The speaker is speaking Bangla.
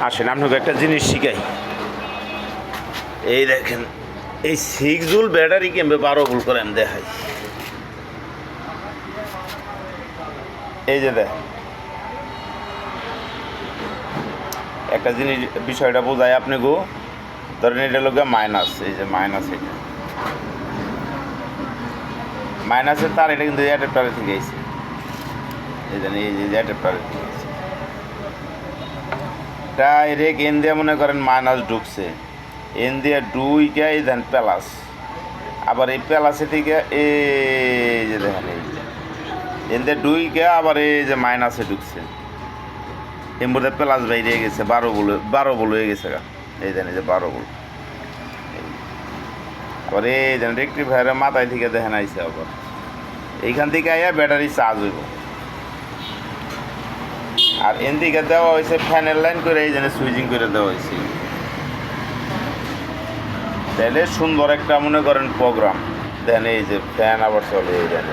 আসেন আপনাকে একটা জিনিস শিখাই। এই দেখেন, এই 6 জুল ব্যাটারি কেমবে 12 ভোল্ট করে আমি দেখাই। এই যে দেখ, একটা জিনিস বিষয়টা বোঝায় আপনি গো। ধরেন এটা লোক মাইনাস, এই যে মাইনাস, এটা মাইনাসের তার, এটা কিন্তু অ্যাডাপ্টারে থেকে আইছে। এই জানি এই যে অ্যাডাপ্টারে থেকে আইছে ডাইরেক্ট এন দিয়ে মনে করেন মাইনাস ঢুকছে, এন দিয়ে ডুইকে এই দেন প্লাস, আবার এই প্লাসে থেকে এই যে দেখেন এই যে এন দিয়ে ডুইকে আবার এই যে মাইনাসে ঢুকছে, এর মধ্যে প্লাস বাইরে গেছে 12 বল হয়ে গেছে গা। এই দেন এই যে 12 বল। আবার এই দেন রেক্টিফায়ারের মাথায় থেকে দেখেন আইসে, আবার এইখান থেকে আইয়া ব্যাটারি চার্জ হইব। আর এন দিকে দেওয়া হয়েছে ফ্যানের লাইন করে, এই জন্য সুইচিং করে দেওয়া হয়েছে। তাহলে সুন্দর একটা মনে করেন প্রোগ্রাম। দেন এই যে ফ্যান আবার চলে, এই দেন